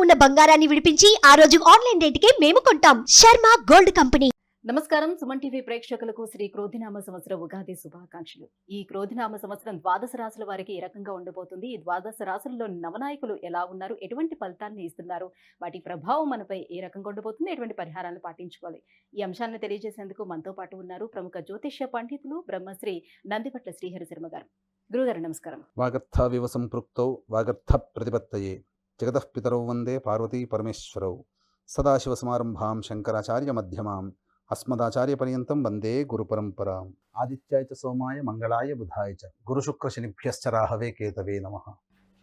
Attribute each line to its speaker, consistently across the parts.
Speaker 1: ఉన్న బంగారాన్ని విడిపించి ఆ రోజు ఆన్లైన్ రేటుకే మేము కొంటాం. Sharma gold company.
Speaker 2: నమస్కారం. సుమన్ టీవీ ప్రేక్షకులకు శ్రీ క్రోధినామ సంవత్సర ఉగాది శుభాకాంక్షలు. ఈ క్రోధినామ సంవత్సరం ద్వాదశ రాశుల వారికి ఏ రకంగా ఉండబోతుంది, ఈ ద్వాదశ రాశులలో నవనాయకులు ఎలా ఉన్నారు, ఎటువంటి ఫలితాన్ని ఇస్తున్నారు, వాటి ప్రభావం మనపై ఏ రకంగా ఉండబోతుంది, ఎటువంటి పరిహారాలు పాటించుకోవాలి, ఈ అంశాలను తెలియజేసేందుకు మనతో పాటు ఉన్నారు ప్రముఖ జ్యోతిష్య పండితులు బ్రహ్మశ్రీ నందిపట్ల శ్రీహరి శర్మ గారు. గురుగారు నమస్కారం.
Speaker 3: వాగర్థావివ సంపృక్తౌ వాగర్థ ప్రతిపత్తయే జగతః పితరౌ వందే పార్వతీ పరమేశ్వరౌ సదాశివసమారంభాం శంకరాచార్య మధ్యమాం అస్మదాచార్య పర్యంతం వందే గురు పరంపరాం. ఆదిత్యాయ చ సోమాయ మంగళాయ బుధాయ చ గురు శుక్ర శనిభ్యశ్చ రాహవే కేతవే నమః.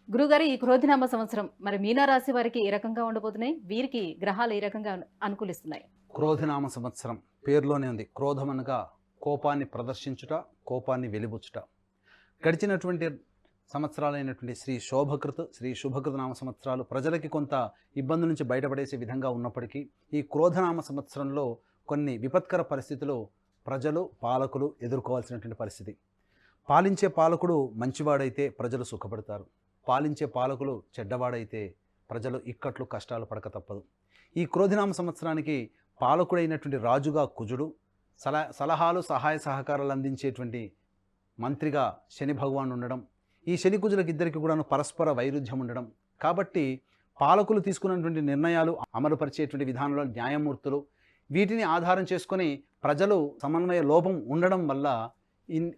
Speaker 2: గురుగారు, ఈ క్రోధినామ సంవత్సరం మరి మీనరాశి వారికి ఏ రకంగా ఉండబోతున్నాయి, వీరికి గ్రహాలు ఏ రకంగా అనుకూలిస్తున్నాయి?
Speaker 3: క్రోధినామ సంవత్సరం పేరులోనే ఉంది. క్రోధం అనగా కోపాన్ని ప్రదర్శించుట, కోపాన్ని వెలిబుచ్చుట. గడిచినటువంటి సంవత్సరాలైనటువంటి శ్రీ శుభకృత నామ సంవత్సరాలు ప్రజలకి కొంత ఇబ్బందుల నుంచి బయటపడేసే విధంగా ఉన్నప్పటికీ ఈ క్రోధనామ సంవత్సరంలో కొన్ని విపత్కర పరిస్థితులు ప్రజలు పాలకులు ఎదుర్కోవాల్సినటువంటి పరిస్థితి. పాలించే పాలకుడు మంచివాడైతే ప్రజలు సుఖపడతారు, పాలించే పాలకులు చెడ్డవాడైతే ప్రజలు ఇక్కట్లు కష్టాలు పడక తప్పదు. ఈ క్రోధినామ సంవత్సరానికి పాలకుడైనటువంటి రాజుగా కుజుడు, సలహాలు సహాయ సహకారాలు అందించేటువంటి మంత్రిగా శని భగవాన్ ఉండడం, ఈ శని కుజులకు ఇద్దరికి కూడా పరస్పర వైరుధ్యం ఉండడం, కాబట్టి పాలకులు తీసుకున్నటువంటి నిర్ణయాలు అమలుపరిచేటువంటి విధానంలో న్యాయమూర్తులు, వీటిని ఆధారం చేసుకొని ప్రజలు సమన్వయ లోపం ఉండడం వల్ల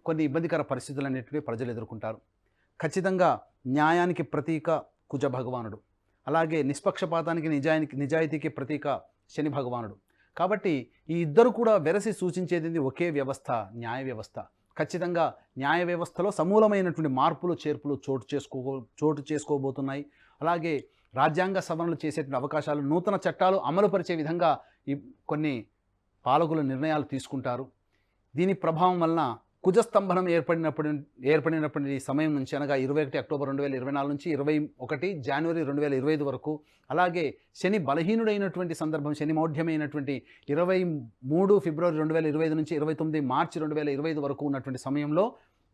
Speaker 3: కొన్ని ఇబ్బందికర పరిస్థితులు అనేటివి ప్రజలు ఎదుర్కొంటారు. ఖచ్చితంగా న్యాయానికి ప్రతీక కుజ భగవానుడు, అలాగే నిష్పక్షపాతానికి నిజాయితీకి ప్రతీక శని భగవానుడు. కాబట్టి ఈ ఇద్దరు కూడా వెరసి సూచించేది ఒకే వ్యవస్థ, న్యాయ వ్యవస్థ. ఖచ్చితంగా న్యాయ వ్యవస్థలో సమూలమైనటువంటి మార్పులు చేర్పులు చోటు చేసుకోబోతున్నాయి. అలాగే రాజ్యాంగ సవరణలు చేసేటువంటి అవకాశాలు, నూతన చట్టాలు అమలుపరిచే విధంగా కొన్ని పాలకులు నిర్ణయాలు తీసుకుంటారు. దీని ప్రభావం వలన కుజస్తంభనం ఏర్పడినప్పటి ఈ సమయం నుంచి, అనగా 21 అక్టోబర్ 2024 నుంచి 21 జనవరి 2025 వరకు, అలాగే శని బలహీనుడైనటువంటి సందర్భం, శని మౌఢ్యమైనటువంటి 23 ఫిబ్రవరి 2025 నుంచి 29 మార్చి 2025 వరకు ఉన్నటువంటి సమయంలో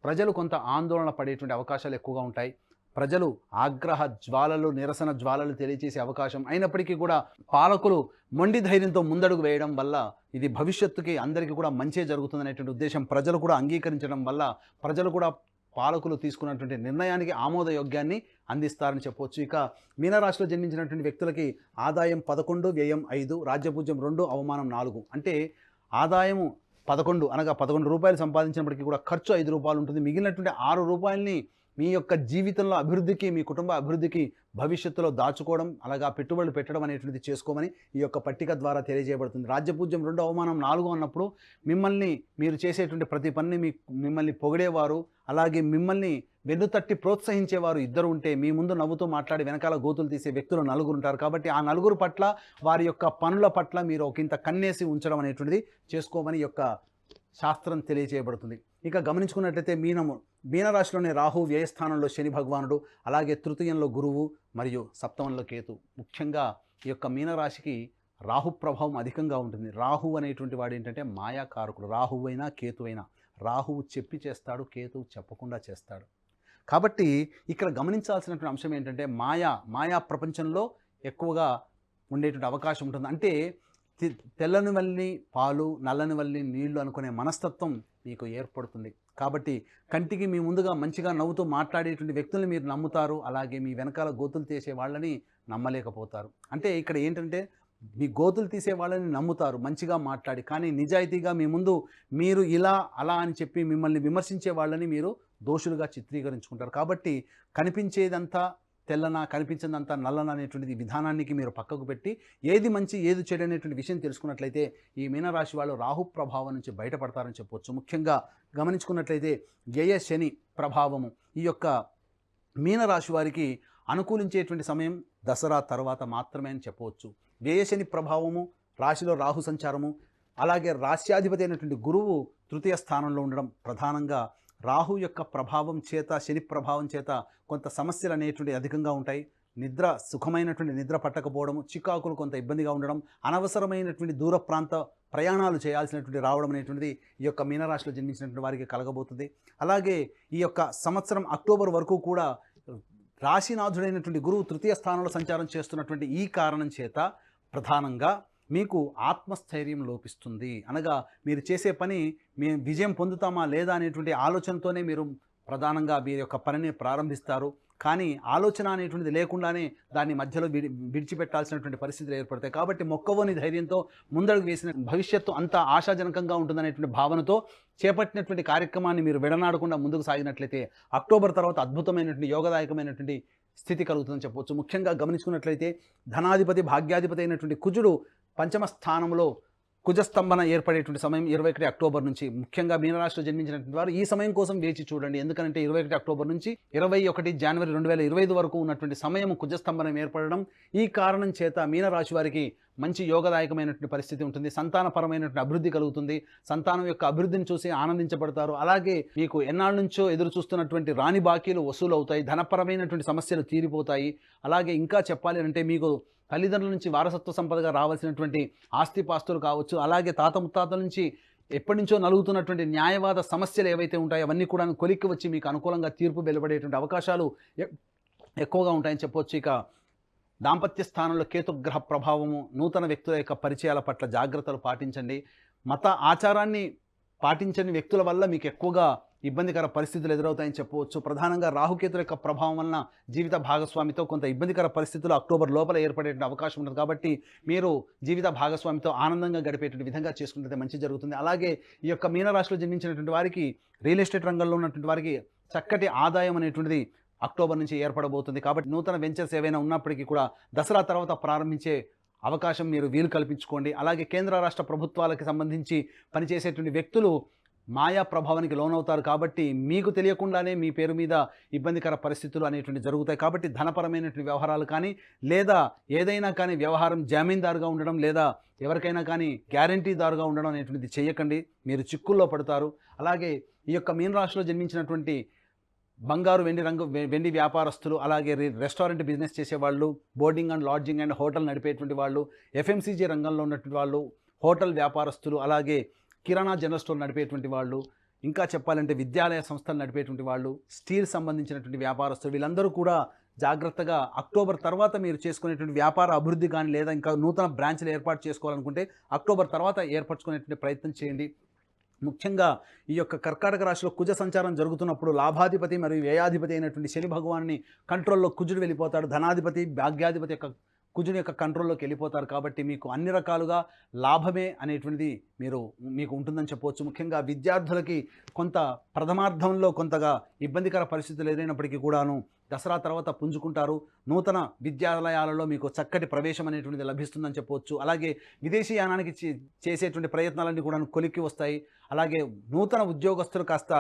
Speaker 3: ప్రజలు కొంత ఆందోళన పడేటువంటి అవకాశాలు ఎక్కువగా ఉంటాయి. ప్రజలు ఆగ్రహ జ్వాలలు, నిరసన జ్వాలలు తెలియజేసే అవకాశం అయినప్పటికీ కూడా పాలకులు మొండి ధైర్యంతో ముందడుగు వేయడం వల్ల ఇది భవిష్యత్తుకి అందరికీ కూడా మంచే జరుగుతుందనేటువంటి ఉద్దేశం ప్రజలు కూడా అంగీకరించడం వల్ల ప్రజలు కూడా పాలకులు తీసుకున్నటువంటి నిర్ణయానికి ఆమోదయోగ్యాన్ని అందిస్తారని చెప్పవచ్చు. ఇక మీనరాశిలో జన్మించినటువంటి వ్యక్తులకి ఆదాయం 11, వ్యయం 5, రాజ్యపూజ్యం 2, అవమానం 4. అంటే ఆదాయము 11 అనగా 11 రూపాయలు సంపాదించినప్పటికీ కూడా ఖర్చు 5 రూపాయలు ఉంటుంది. మిగిలినటువంటి 6 రూపాయలని మీ యొక్క జీవితంలో అభివృద్ధికి, మీ కుటుంబ అభివృద్ధికి భవిష్యత్తులో దాచుకోవడం, అలాగా పెట్టుబడులు పెట్టడం అనేటువంటిది చేసుకోమని ఈ యొక్క పట్టిక ద్వారా తెలియజేయబడుతుంది. రాజ్యపూజ్యం 2, అవమానం 4 అన్నప్పుడు మీరు చేసేటువంటి ప్రతి పనిని మిమ్మల్ని పొగిడేవారు, అలాగే మిమ్మల్ని వెన్నుతట్టి ప్రోత్సహించేవారు ఇద్దరు ఉంటే, మీ ముందు నవ్వుతూ మాట్లాడి వెనకాల గోతులు తీసే వ్యక్తులు 4 ఉంటారు. కాబట్టి ఆ 4 పట్ల, వారి యొక్క పనుల పట్ల మీరు ఒకంత కన్నేసి ఉంచడం అనేటువంటిది చేసుకోమని యొక్క శాస్త్రం తెలియజేయబడుతుంది. ఇక గమనించుకున్నట్లయితే మీనరాశిలోని రాహు, వ్యయస్థానంలో శని భగవానుడు, అలాగే తృతీయంలో గురువు మరియు సప్తమంలో కేతు. ముఖ్యంగా ఈ యొక్క మీనరాశికి రాహు ప్రభావం అధికంగా ఉంటుంది. రాహు అనేటువంటి వాడు ఏంటంటే మాయాకారకుడు. రాహువు అయినా కేతు అయినా, రాహువు చెప్పి చేస్తాడు, కేతువు చెప్పకుండా చేస్తాడు. కాబట్టి ఇక్కడ గమనించాల్సినటువంటి అంశం ఏంటంటే మాయా ప్రపంచంలో ఎక్కువగా ఉండేటువంటి అవకాశం ఉంటుంది. అంటే తెల్లని వల్లి పాలు, నల్లని వల్లి నీళ్లు అనుకునే మనస్తత్వం మీకు ఏర్పడుతుంది. కాబట్టి కంటికి మీ ముందుగా మంచిగా నవ్వుతూ మాట్లాడేటువంటి వ్యక్తుల్ని మీరు నమ్ముతారు, అలాగే మీ వెనకాల గోతులు తీసే వాళ్ళని నమ్మలేకపోతారు. అంటే ఇక్కడ ఏంటంటే మీ గోతులు తీసే వాళ్ళని నమ్ముతారు మంచిగా మాట్లాడి, కానీ నిజాయితీగా మీ ముందు మీరు ఇలా అలా అని చెప్పి మిమ్మల్ని విమర్శించే వాళ్ళని మీరు దోషులుగా చిత్రీకరించుకుంటారు. కాబట్టి కనిపించేదంతా తెల్లన, కనిపించిందంతా నల్లన అనేటువంటిది విధానానికి మీరు పక్కకు పెట్టి ఏది మంచి ఏది చెడు అనేటువంటి విషయం తెలుసుకున్నట్లయితే ఈ మీనరాశి వాళ్ళు రాహు ప్రభావం నుంచి బయటపడతారని చెప్పవచ్చు. ముఖ్యంగా గమనించుకున్నట్లయితే వ్యయ శని ప్రభావము ఈ యొక్క మీనరాశి వారికి అనుకూలించేటువంటి సమయం దసరా తర్వాత మాత్రమే అని చెప్పవచ్చు. వ్యయ శని ప్రభావము, రాశిలో రాహు సంచారము, అలాగే రాశ్యాధిపతి అయినటువంటి గురువు తృతీయ స్థానంలో ఉండడం, ప్రధానంగా రాహు యొక్క ప్రభావం చేత, శని ప్రభావం చేత కొంత సమస్యలు అనేటువంటి అధికంగా ఉంటాయి. సుఖమైనటువంటి నిద్ర పట్టకపోవడం, చికాకులు కొంత ఇబ్బందిగా ఉండడం, అనవసరమైనటువంటి దూర ప్రాంత ప్రయాణాలు చేయాల్సినటువంటి రావడం అనేటువంటిది ఈ యొక్క మీనరాశిలో జన్మించినటువంటి వారికి కలగబోతుంది. అలాగే ఈ యొక్క సంవత్సరం అక్టోబర్ వరకు కూడా రాశినాథుడైనటువంటి గురువు తృతీయ స్థానంలో సంచారం చేస్తున్నటువంటి ఈ కారణం చేత ప్రధానంగా మీకు ఆత్మస్థైర్యం లోపిస్తుంది. అనగా మీరు చేసే పని మేము విజయం పొందుతామా లేదా అనేటువంటి ఆలోచనతోనే మీరు ప్రధానంగా మీ యొక్క పనిని ప్రారంభిస్తారు. కానీ ఆలోచన అనేటువంటిది లేకుండానే దాన్ని మధ్యలో విడిచిపెట్టాల్సినటువంటి పరిస్థితులు ఏర్పడతాయి. కాబట్టి మొక్కవోని ధైర్యంతో ముందడుగు వేసిన భవిష్యత్తు అంతా ఆశాజనకంగా ఉంటుందనేటువంటి భావనతో చేపట్టినటువంటి కార్యక్రమాన్ని మీరు విడనాడకుండా ముందుకు సాగినట్లయితే అక్టోబర్ తర్వాత అద్భుతమైనటువంటి యోగదాయకమైనటువంటి స్థితి కలుగుతుందని చెప్పవచ్చు. ముఖ్యంగా గమనించుకున్నట్లయితే ధనాధిపతి భాగ్యాధిపతి అయినటువంటి కుజుడు పంచమ స్థానంలో కుజస్తంభన ఏర్పడేటువంటి సమయం 21 అక్టోబర్ నుంచి. ముఖ్యంగా మీనరాశిలో జన్మించినటువంటి వారు ఈ సమయం కోసం వేచి చూడండి. ఎందుకంటే 21 అక్టోబర్ నుంచి 21 జనవరి 2025 వరకు ఉన్నటువంటి సమయం కుజస్తంభనం ఏర్పడడం. ఈ కారణం చేత మీనరాశి వారికి మంచి యోగదాయకమైనటువంటి పరిస్థితి ఉంటుంది. సంతానపరమైనటువంటి అభివృద్ధి కలుగుతుంది. సంతానం యొక్క అభివృద్ధిని చూసి ఆనందించబడతారు. అలాగే మీకు ఎన్నాళ్ళ నుంచో ఎదురు చూస్తున్నటువంటి రాని బాకీలు వసూలు అవుతాయి. ధనపరమైనటువంటి సమస్యలు తీరిపోతాయి. అలాగే ఇంకా చెప్పాలి అంటే మీకు తల్లిదండ్రుల నుంచి వారసత్వ సంపదగా రావాల్సినటువంటి ఆస్తిపాస్తులు కావచ్చు, అలాగే తాత ముత్తాతల నుంచి ఎప్పటి నుంచో నలుగుతున్నటువంటి న్యాయవాద సమస్యలు ఏవైతే ఉంటాయో అవన్నీ కూడా కొలిక్కి వచ్చి మీకు అనుకూలంగా తీర్పు వెలువడేటువంటి అవకాశాలు ఎక్కువగా ఉంటాయని చెప్పొచ్చు. ఇక దాంపత్య స్థానంలో కేతుగ్రహ ప్రభావము, నూతన వ్యక్తుల యొక్క పరిచయాల పట్ల జాగ్రత్తలు పాటించండి. మత ఆచారాన్ని పాటించని వ్యక్తుల వల్ల మీకు ఎక్కువగా ఇబ్బందికర పరిస్థితులు ఎదురవుతాయని చెప్పవచ్చు. ప్రధానంగా రాహుకేతుల యొక్క ప్రభావం వలన జీవిత భాగస్వామితో కొంత ఇబ్బందికర పరిస్థితులు అక్టోబర్ లోపల ఏర్పడే అవకాశం ఉంటుంది. కాబట్టి మీరు జీవిత భాగస్వామితో ఆనందంగా గడిపేటువంటి విధంగా చేసుకుంటే మంచి జరుగుతుంది. అలాగే ఈ యొక్క మీనరాశిలో జన్మించినటువంటి వారికి, రియల్ ఎస్టేట్ రంగంలో ఉన్నటువంటి వారికి చక్కటి ఆదాయం అనేటువంటిది అక్టోబర్ నుంచి ఏర్పడబోతుంది. కాబట్టి నూతన వెంచర్స్ ఏవైనా ఉన్నప్పటికీ కూడా దసరా తర్వాత ప్రారంభించే అవకాశం మీరు వీలు కల్పించుకోండి. అలాగే కేంద్ర రాష్ట్ర ప్రభుత్వాలకు సంబంధించి పనిచేసేటువంటి వ్యక్తులు మాయా ప్రభావానికి లోనవుతారు. కాబట్టి మీకు తెలియకుండానే మీ పేరు మీద ఇబ్బందికర పరిస్థితులు అనేటువంటి జరుగుతాయి. కాబట్టి ధనపరమైనటువంటి వ్యవహారాలు కానీ లేదా ఏదైనా కానీ వ్యవహారం జామీందారుగా ఉండడం లేదా ఎవరికైనా కానీ గ్యారంటీదారుగా ఉండడం అనేటువంటిది చేయకండి. మీరు చిక్కుల్లో పడతారు. అలాగే ఈ యొక్క మీనరాశిలో జన్మించినటువంటి బంగారు వెండి వ్యాపారస్తులు, అలాగే రెస్టారెంట్ బిజినెస్ చేసేవాళ్ళు, boarding and lodging and hotel నడిపేటువంటి వాళ్ళు, ఎఫ్ఎంసీజీ రంగంలో ఉన్నటువంటి వాళ్ళు, హోటల్ వ్యాపారస్తులు, అలాగే కిరాణా జనరల్ స్టోర్ నడిపేటువంటి వాళ్ళు, ఇంకా చెప్పాలంటే విద్యాలయ సంస్థలు నడిపేటువంటి వాళ్ళు, స్టీల్ సంబంధించినటువంటి వ్యాపారస్తులు, వీళ్ళందరూ కూడా జాగ్రత్తగా అక్టోబర్ తర్వాత మీరు చేసుకునేటువంటి వ్యాపార అభివృద్ధి కానీ లేదా ఇంకా నూతన బ్రాంచ్లు ఏర్పాటు చేసుకోవాలనుకుంటే అక్టోబర్ తర్వాత ఏర్పరచుకునేటువంటి ప్రయత్నం చేయండి. ముఖ్యంగా ఈ యొక్క కర్కాటక రాశిలో కుజ సంచారం జరుగుతున్నప్పుడు లాభాధిపతి మరియు వ్యయాధిపతి అయినటువంటి శని భగవాన్ని కంట్రోల్లో కుజుడు వెళ్ళిపోతాడు. ధనాధిపతి భాగ్యాధిపతి యొక్క కుజుని యొక్క కంట్రోల్లోకి వెళ్ళిపోతారు. కాబట్టి మీకు అన్ని రకాలుగా లాభమే అనేటువంటిది మీకు ఉంటుందని చెప్పవచ్చు. ముఖ్యంగా విద్యార్థులకి కొంత ప్రథమార్థంలో కొంతగా ఇబ్బందికర పరిస్థితులు ఎదురైనప్పటికీ కూడాను దసరా తర్వాత పుంజుకుంటారు. నూతన విద్యాలయాలలో మీకు చక్కటి ప్రవేశం అనేటువంటిది లభిస్తుందని చెప్పవచ్చు. అలాగే విదేశీయానానికి చేసేటువంటి ప్రయత్నాలన్నీ కూడా కొలిక్కి వస్తాయి. అలాగే నూతన ఉద్యోగస్తులు కాస్త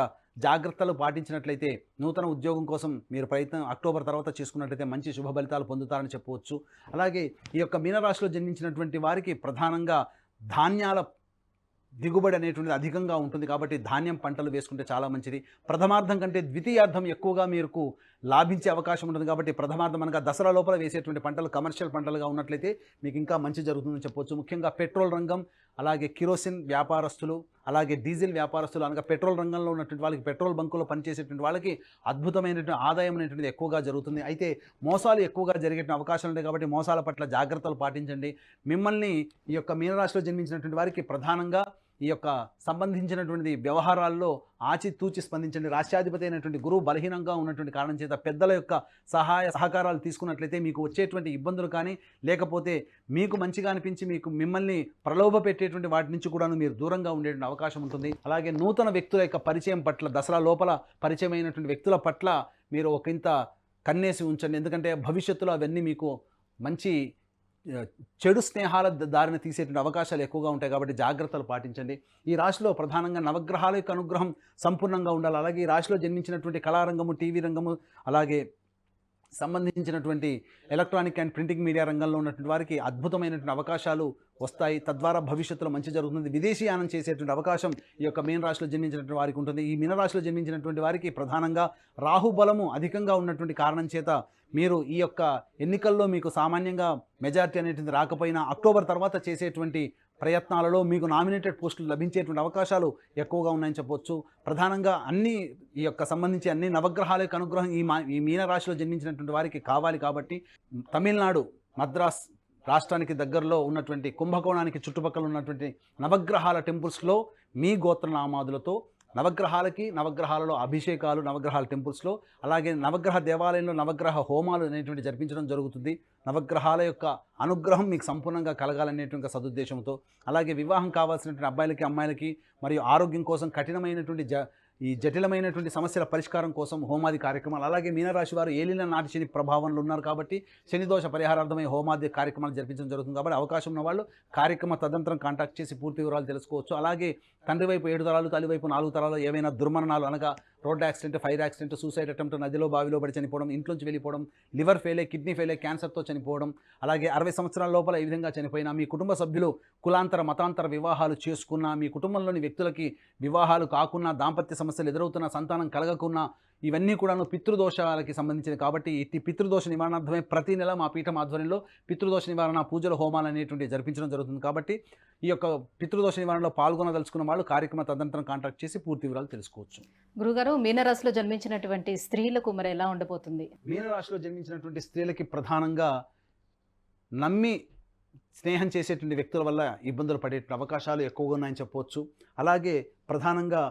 Speaker 3: జాగ్రత్తలు పాటించినట్లయితే నూతన ఉద్యోగం కోసం మీరు ప్రయత్నం అక్టోబర్ తర్వాత చేసుకున్నట్లయితే మంచి శుభ ఫలితాలు పొందుతారని చెప్పవచ్చు. అలాగే ఈ యొక్క మీనరాశిలో జన్మించినటువంటి వారికి ప్రధానంగా ధాన్యాల దిగుబడి అనేటువంటిది అధికంగా ఉంటుంది. కాబట్టి ధాన్యం పంటలు వేసుకుంటే చాలా మంచిది. ప్రథమార్థం కంటే ద్వితీయార్థం ఎక్కువగా మీకు లాభించే అవకాశం ఉంటుంది. కాబట్టి ప్రథమార్థం అనగా దసరా లోపల వేసేటువంటి పంటలు కమర్షియల్ పంటలుగా ఉన్నట్లయితే మీకు ఇంకా మంచి జరుగుతుందని చెప్పవచ్చు. ముఖ్యంగా పెట్రోల్ రంగం, అలాగే కిరోసిన్ వ్యాపారస్తులు, అలాగే డీజిల్ వ్యాపారస్తులు, అనగా పెట్రోల్ రంగంలో ఉన్నటువంటి వాళ్ళకి, పెట్రోల్ బంకులో పనిచేసేటువంటి వాళ్ళకి అద్భుతమైనటువంటి ఆదాయం అనేటువంటిది ఎక్కువగా జరుగుతుంది. అయితే మోసాలు ఎక్కువగా జరిగే అవకాశాలు ఉంటాయి. కాబట్టి మోసాల పట్ల జాగ్రత్తలు పాటించండి. మిమ్మల్ని ఈ యొక్క మీనరాశిలో జన్మించినటువంటి వారికి ప్రధానంగా ఈ యొక్క సంబంధించినటువంటి వ్యవహారాల్లో ఆచితూచి స్పందించండి. రాష్ట్రాధిపతి అయినటువంటి గురువు బలహీనంగా ఉన్నటువంటి కారణం చేత పెద్దల యొక్క సహాయ సహకారాలు తీసుకున్నట్లయితే మీకు వచ్చేటువంటి ఇబ్బందులు కానీ లేకపోతే మీకు మంచిగా అనిపించి మిమ్మల్ని ప్రలోభ పెట్టేటువంటి వాటి నుంచి కూడా మీరు దూరంగా ఉండేటువంటి అవకాశం ఉంటుంది. అలాగే నూతన వ్యక్తుల యొక్క పరిచయం పట్ల, దసరా లోపల పరిచయం అయినటువంటి వ్యక్తుల పట్ల మీరు ఒకంత కన్నేసి ఉంచండి. ఎందుకంటే భవిష్యత్తులో అవన్నీ మీకు మంచి చెడు స్నేహాల దారిని తీసేటువంటి అవకాశాలు ఎక్కువగా ఉంటాయి. కాబట్టి జాగ్రత్తలు పాటించండి. ఈ రాశిలో ప్రధానంగా నవగ్రహాల యొక్క అనుగ్రహం సంపూర్ణంగా ఉండాలి. అలాగే ఈ రాశిలో జన్మించినటువంటి కళారంగము, టీవీ రంగము, అలాగే సంబంధించినటువంటి ఎలక్ట్రానిక్ అండ్ ప్రింటింగ్ మీడియా రంగంలో ఉన్నటువంటి వారికి అద్భుతమైనటువంటి అవకాశాలు వస్తాయి. తద్వారా భవిష్యత్తులో మంచి జరుగుతుంది. విదేశీయానం చేసేటువంటి అవకాశం ఈ యొక్క మీన రాశిలో జన్మించినటువంటి వారికి ఉంటుంది. ఈ మీన రాశిలో జన్మించినటువంటి వారికి ప్రధానంగా రాహుబలము అధికంగా ఉన్నటువంటి కారణం చేత మీరు ఈ యొక్క ఎన్నికల్లో మీకు సామాన్యంగా మెజారిటీ అనేటువంటి రాకపోయినా అక్టోబర్ తర్వాత చేసేటువంటి ప్రయత్నాలలో మీకు నామినేటెడ్ పోస్టులు లభించేటువంటి అవకాశాలు ఎక్కువగా ఉన్నాయని చెప్పొచ్చు. ప్రధానంగా ఈ యొక్క సంబంధించి అన్ని నవగ్రహాల యొక్క అనుగ్రహం ఈ మీనరాశిలో జన్మించినటువంటి వారికి కావాలి. కాబట్టి తమిళనాడు మద్రాస్ రాష్ట్రానికి దగ్గరలో ఉన్నటువంటి కుంభకోణానికి చుట్టుపక్కల ఉన్నటువంటి నవగ్రహాల టెంపుల్స్లో మీ గోత్రనామాదులతో నవగ్రహాలలో అభిషేకాలు, నవగ్రహాల టెంపుల్స్లో, అలాగే నవగ్రహ దేవాలయంలో నవగ్రహ హోమాలు అనేటువంటి జరిపించడం జరుగుతుంది. నవగ్రహాల యొక్క అనుగ్రహం మీకు సంపూర్ణంగా కలగాలనేటువంటి సదుద్దేశంతో, అలాగే వివాహం కావాల్సినటువంటి అబ్బాయిలకి అమ్మాయిలకి మరియు ఆరోగ్యం కోసం కఠినమైనటువంటి ఈ జటిలమైనటువంటి సమస్యల పరిష్కారం కోసం హోమాది కార్యక్రమాలు, అలాగే మీనరాశి వారు ఏలిన నాటి శని ప్రభావంలో ఉన్నారు కాబట్టి శని దోష పరిహారార్థమై హోమాది కార్యక్రమాలు జరిపించడం జరుగుతుంది. కాబట్టి అవకాశం ఉన్న వాళ్ళు కార్యక్రమ తదంతరం కాంటాక్ట్ చేసి పూర్తి వివరాలు తెలుసుకోవచ్చు. అలాగే తండ్రి వైపు 7 తరాలు, తల్లి వైపు 4 తరాలు ఏవైనా దుర్మరణాలు అనగా road accident, fire accident, suicide attempt, నదిలో బావిలో పడి చనిపోవడం, ఇంట్లోంచి వెళ్ళిపోవడం, లివర్ ఫెయిలే, కిడ్నీ ఫెయిలే, క్యాన్సర్తో చనిపోవడం, అలాగే 60 సంవత్సరాల లోపల ఈ విధంగా చనిపోయినా, మీ కుటుంబ సభ్యులు కులాంతర మతాంతర వివాహాలు చేసుకున్నా, మీ కుటుంబంలోని వ్యక్తులకి వివాహాలు కాకున్నా, దాంపత్య సమస్యలు ఎదురవుతున్నా, సంతానం కలగకున్నా, ఇవన్నీ కూడాను పితృదోషాలకి సంబంధించినవి. కాబట్టి ఈ పితృదోష నివారణార్థమే ప్రతి నెల మా పీఠం ఆధ్వర్యంలో పితృదోష నివారణ పూజలు, హోమాలు అనేటువంటి జరిపించడం జరుగుతుంది. కాబట్టి ఈ యొక్క పితృదోష నివారణలో పాల్గొనదలుచుకున్న వాళ్ళు కార్యక్రమ తదంతరం కాంటాక్ట్ చేసి పూర్తి వివరాలు తెలుసుకోవచ్చు.
Speaker 2: గురుగారు, మీనరాశిలో జన్మించినటువంటి స్త్రీలకు మరి ఎలా ఉండబోతుంది?
Speaker 3: మీనరాశిలో జన్మించినటువంటి స్త్రీలకి ప్రధానంగా నమ్మి స్నేహం చేసేటువంటి వ్యక్తుల వల్ల ఇబ్బందులు పడే అవకాశాలు ఎక్కువగా ఉన్నాయని చెప్పవచ్చు. అలాగే ప్రధానంగా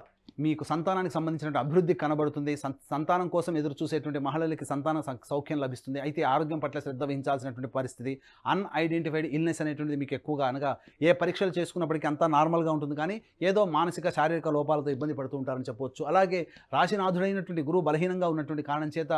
Speaker 3: మీకు సంతానానికి సంబంధించిన అభివృద్ధి కనబడుతుంది. సంతానం కోసం ఎదురు చూసేటువంటి మహిళలకి సంతాన సౌఖ్యం లభిస్తుంది. అయితే ఆరోగ్యం పట్ల శ్రద్ధ వహించాల్సినటువంటి పరిస్థితి. అన్ఐడెంటిఫైడ్ ఇల్నెస్ అనేటువంటిది మీకు ఎక్కువగా, అనగా ఏ పరీక్షలు చేసుకున్నప్పటికీ అంతా నార్మల్గా ఉంటుంది, కానీ ఏదో మానసిక శారీరక లోపాలతో ఇబ్బంది పడుతూ ఉంటారని చెప్పవచ్చు. అలాగే రాశినాథుడైనటువంటి గురువు బలహీనంగా ఉన్నటువంటి కారణం చేత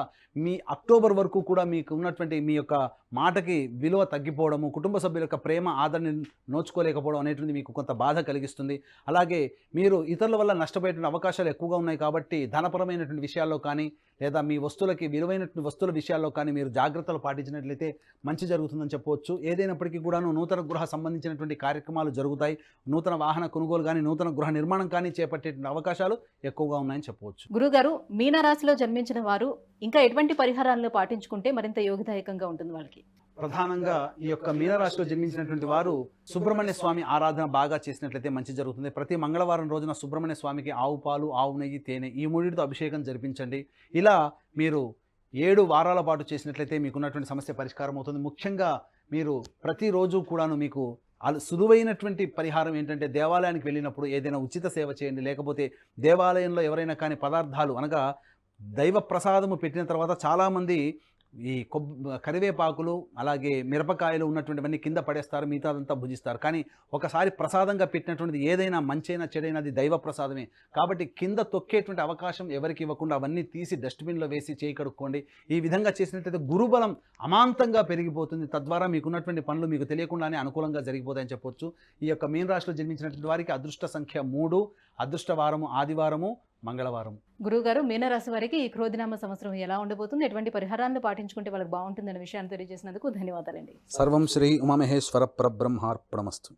Speaker 3: మీ అక్టోబర్ వరకు కూడా మీకు ఉన్నటువంటి మీ యొక్క మాటకి విలువ తగ్గిపోవడము, కుటుంబ సభ్యుల యొక్క ప్రేమ ఆదరణ నోచుకోలేకపోవడం అనేటువంటి మీకు కొంత బాధ కలిగిస్తుంది. అలాగే మీరు ఇతరుల వల్ల నష్టపోయేటువంటి అవకాశాలు ఎక్కువగా ఉన్నాయి. కాబట్టి ధనపరమైనటువంటి విషయాల్లో కానీ, లేదా మీ వస్తువులకి విలువైనటువంటి వస్తువుల విషయాల్లో కానీ మీరు జాగ్రత్తలు పాటించినట్లయితే మంచి జరుగుతుందని చెప్పవచ్చు. ఏదైనప్పటికీ కూడాను నూతన గృహ సంబంధించినటువంటి కార్యక్రమాలు జరుగుతాయి. నూతన వాహన కొనుగోలు కానీ, నూతన గృహ నిర్మాణం కానీ చేపట్టేటువంటి అవకాశాలు ఎక్కువగా ఉన్నాయని చెప్పవచ్చు.
Speaker 2: గురుగారు, మీనరాశిలో జన్మించిన వారు ఇంకా ఎటువంటి పరిహారాలను పాటించుకుంటే మరింత యోగదాయకంగా ఉంటుంది వాళ్ళకి?
Speaker 3: ప్రధానంగా ఈ యొక్క మీనరాశిలో జన్మించినటువంటి వారు సుబ్రహ్మణ్య స్వామి ఆరాధన బాగా చేసినట్లయితే మంచి జరుగుతుంది. ప్రతి మంగళవారం రోజున సుబ్రహ్మణ్య స్వామికి ఆవు పాలు, ఆవు నెయ్యి, తేనె ఈ మూడింటితో అభిషేకం జరిపించండి. ఇలా మీరు 7 వారాల పాటు చేసినట్లయితే మీకున్నటువంటి సమస్య పరిష్కారం అవుతుంది. ముఖ్యంగా మీరు ప్రతిరోజు కూడాను మీకు సులువైనటువంటి పరిహారం ఏంటంటే, దేవాలయానికి వెళ్ళినప్పుడు ఏదైనా ఉచిత సేవ చేయండి. లేకపోతే దేవాలయంలో ఎవరైనా కానీ పదార్థాలు, అనగా దైవ ప్రసాదము పెట్టిన తర్వాత చాలామంది ఈ కరివేపాకులు, అలాగే మిరపకాయలు ఉన్నటువంటివన్నీ కింద పడేస్తారు, మిగతాదంతా భుజిస్తారు. కానీ ఒకసారి ప్రసాదంగా పెట్టినటువంటిది ఏదైనా మంచైనా చెడైనా అది దైవ ప్రసాదమే. కాబట్టి కింద తొక్కేటువంటి అవకాశం ఎవరికి ఇవ్వకుండా అవన్నీ తీసి డస్ట్బిన్లో వేసి చేయి కడుక్కోండి. ఈ విధంగా చేసినట్లయితే గురుబలం అమాంతంగా పెరిగిపోతుంది. తద్వారా మీకున్నటువంటి పనులు మీకు తెలియకుండానే అనుకూలంగా జరిగిపోతాయని చెప్పొచ్చు. ఈ యొక్క మీన రాశిలో జన్మించినటువంటి వారికి అదృష్ట సంఖ్య 3, అదృష్ట వారము ఆదివారము, మంగళవారం.
Speaker 2: గురుగారు, మీనరాశి వారికి ఈ క్రోధినామ సంవత్సరం ఎలా ఉండబోతుంది, ఎటువంటి పరిహారాలను పాటించుకుంటే వాళ్ళకి బాగుంటుందనే విషయాన్ని తెలియజేసినందుకు ధన్యవాదాలండి.
Speaker 3: సర్వం శ్రీ ఉమామహేశ్వర పరబ్రహ్మార్పణమస్తు.